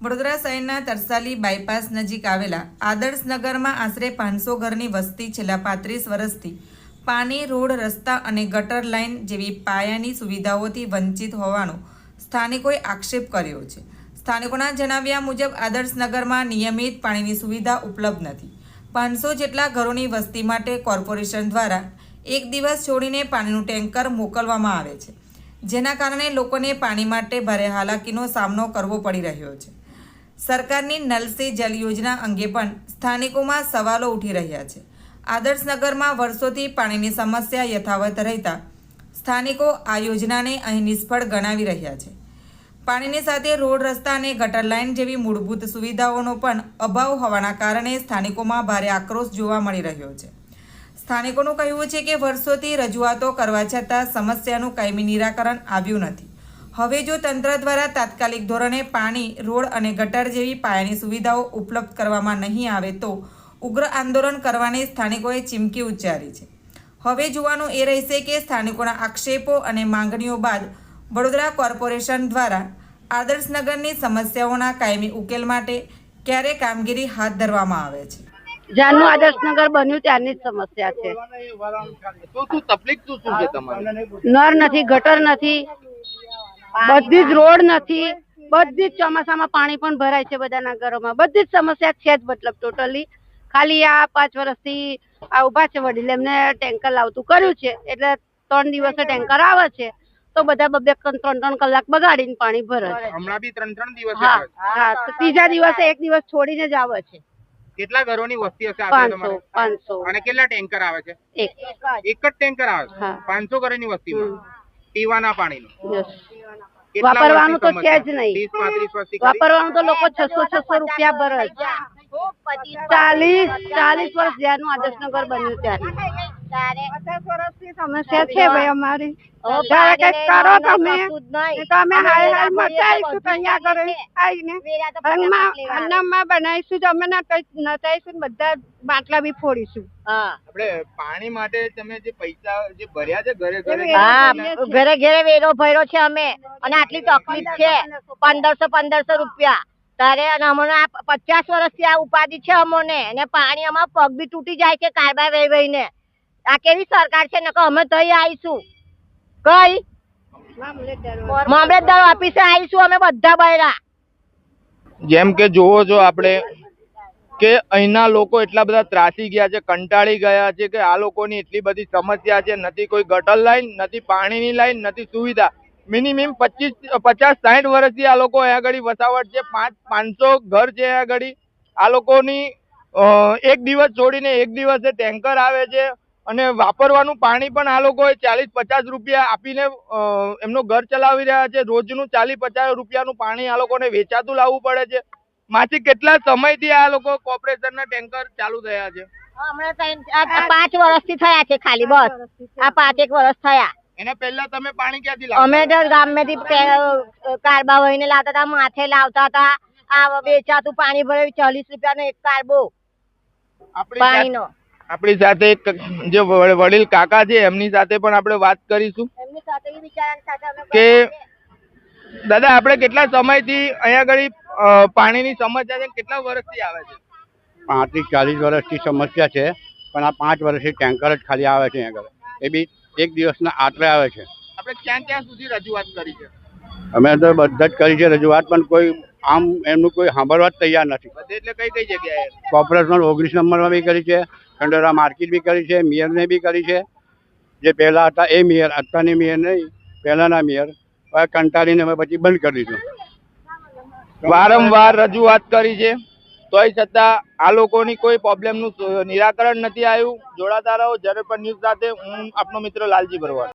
વડોદરા શહેરના તરસાલી બાયપાસ નજીક આવેલા આદર્શનગરમાં આશરે 500 ઘરની વસ્તી છેલ્લા 35 વર્ષથી પાણી, રોડ, રસ્તા અને ગટર લાઇન જેવી પાયાની સુવિધાઓથી વંચિત હોવાનો સ્થાનિકોએ આક્ષેપ કર્યો છે. સ્થાનિકોના જણાવ્યા મુજબ આદર્શનગરમાં નિયમિત પાણીની સુવિધા ઉપલબ્ધ નથી. 500 જેટલા ઘરોની વસ્તી માટે કોર્પોરેશન દ્વારા એક દિવસ છોડીને પાણીનું ટેન્કર મોકલવામાં આવે છે, જેના કારણે લોકોને પાણી માટે ભારે હાલાકીનો સામનો કરવો પડી રહ્યો છે. સરકારની નલ સે જલ યોજના અંગે પણ સ્થાનિકોમાં સવાલો ઉઠી રહ્યા છે. આદર્શનગરમાં વર્ષોથી પાણીની સમસ્યા યથાવત રહેતા સ્થાનિકો આ યોજનાને અહીં નિષ્ફળ ગણાવી રહ્યા છે. પાણીની સાથે રોડ, રસ્તા અને ગટર લાઇન જેવી મૂળભૂત સુવિધાઓનો પણ અભાવ હોવાના કારણે સ્થાનિકોમાં ભારે આક્રોશ જોવા મળી રહ્યો છે. સ્થાનિકોનું કહેવું છે કે વર્ષોથી રજૂઆતો કરવા છતાં સમસ્યાનું કાયમી નિરાકરણ આવ્યું નથી. હવે જો તંત્ર દ્વારા તાત્કાલિક ધોરણે પાણી, રોડ અને ગટર જેવી પાયાની સુવિધાઓ ઉપલબ્ધ કરવામાં નહીં આવે તો ઉગ્ર આંદોલન કરવાની સ્થાનિકોએ ચીમકી ઉચ્ચારી છે. હવે જોવાનું એ રહેશે કે સ્થાનિકોના આક્ષેપો અને માંગણીઓ બાદ વડોદરા કોર્પોરેશન દ્વારા આદર્શનગરની સમસ્યાઓના કાયમી ઉકેલ માટે ક્યારે કામગીરી હાથ ધરવામાં આવે છે. જ્યારનું આદર્શનગર બન્યું ત્યારની જ સમસ્યા છે. શું તકલીફ શું છે તમારી? નળ નથી, ગટર નથી, બધી જ રોડ નથી, બધી જ ચોમાસામાં પાણી પણ ભરાય છે બધાના ઘરોમાં. બધી જ સમસ્યા છે જ, મતલબ ટોટલી. ખાલી આ 5 વર્ષથી આ ઉભા છે વડીલ, એમને ટેન્કર લાવતું કર્યું છે એટલે 3 દિવસે ટેન્કર આવે છે તો બધા 2-3 કલાક બગાડીને પાણી ભરે છે. હમણાં બી 3 દિવસ. હા, તો ત્રીજા દિવસે એક દિવસ છોડીને જ આવે છે. કેટલા ઘરોની વસ્તી હશે? 500. અને કેટલા ટેન્કર આવે છે? એક જ ટેન્કર આવે છે 500 ઘરોની વસ્તીમાં પીવાના પાણીનું. વાપરવાનું તો છે જ નહીં. 30-35 વર્ષથી વાપરવાનું તો લોકો 600 રૂપિયા ભરે છે. 40 વર્ષ જ્યારનું આદર્શનગર બન્યું ત્યારે 50 વર્ષથી સમસ્યા છે ભાઈ અમારી. કંઈક કરો તમે, અમે હાલ મચાઈશું અહીંયા આગળ આવીને અન્નમાં બનાવીશું, અમે નચાઈશું, બધા બાટલા બી ફોડીશું. આપણે પાણી માટે તમે જે પૈસા જે ભર્યા છે ઘરે ઘરે વેરો ભર્યો છે અમે, અને આટલી તકલીફ છે 1500 રૂપિયા તારે. અને અમને 50 વર્ષથી આ ઉપાધિ છે અમને, અને પાણી અમારા પગ બી તૂટી જાય છે કારબા વહી વહીને. આ કેવી સરકાર છે ને? અમે તઈ આવીશું, કઈ મામલતદાર ઓફિસે આવીશું અમે બધા બૈરા. જેમ કે જોવો છો આપણે કે અહીંના લોકો એટલા બધા ત્રાસી ગયા છે, કંટાળી ગયા છે કે આ લોકોની એટલી બધી સમસ્યા છે. નથી કોઈ ગટર લાઈન, નથી પાણીની લાઈન, નથી સુવિધા. મિનિમમ 50-60 વર્ષથી આ લોકો અહીંયા આગળ વસાવટ છે. 500 ઘર છે અહીંયા આગળ. આ લોકોની એક દિવસ છોડીને એક દિવસે ટેન્કર આવે છે, અને વાપરવાનું પાણી પણ આ લોકો 40-50 રૂપિયા આપીને એમનો ઘર ચલાવી રહ્યા છે. રોજનું 40-50 રૂપિયાનું પાણી આ લોકોને વેચાતું લાવવું પડે છે. માંથી કેટલા સમયથી આ લોકો કોર્પોરેશનના ટેન્કર ચાલુ થયા છે? હમણાં 5 વર્ષથી થયા છે ખાલી, બસ આ 5-1 વર્ષ થયા. એના પહેલા તમે પાણી ક્યાંથી લાવો? અમે તો ગામમાંથી કારબા વહીને લાવતા હતા, માથે લાવતા હતા. આ વેચાતું પાણી ભરે 40 રૂપિયાનો એક કારબો પાણીનો. આપણી સાથે એક જે વડીલ કાકા છે એમની સાથે પણ આપણે વાત કરીશું એમની સાથે કે દાદા આપણે કેટલા સમયથી અહીંયા આગળ પાણીની સમસ્યા છે, કેટલા વર્ષથી આવે છે? 35-40 વર્ષથી સમસ્યા છે, પણ આ 5 વર્ષથી ટેન્કર જ ખાલી આવે છે અહીંયા આગળ. એ બી એક દિવસના આટલે આવે છે. આપણે ક્યાં સુધી રજૂઆત કરી છે? અમે તો બધા જ કરી છે રજૂઆત, પણ કોઈ આમ એમનું કોઈ સાંભળવા જ તૈયાર નથી. એટલે કઈ જગ્યાએ? કોર્પોરેશન 19 નંબરમાં બી કરી છે, ખંડેરા માર્કેટ બી કરી છે, મેયરને બી કરી છે. જે પહેલા હતા એ મેયર, અત્યારની મેયર નહીં, પહેલાના મેયર કંટાળીને અમે પછી બંધ કરી દીધું. વારંવાર રજૂઆત કરી છે, તોય છતાં આ લોકોની કોઈ પ્રોબ્લેમનું નિરાકરણ નથી આવ્યું. જોડાતા રહો ઝડપ ન્યૂઝ સાથે. હું આપનો મિત્ર લાલજી ભરવાડ.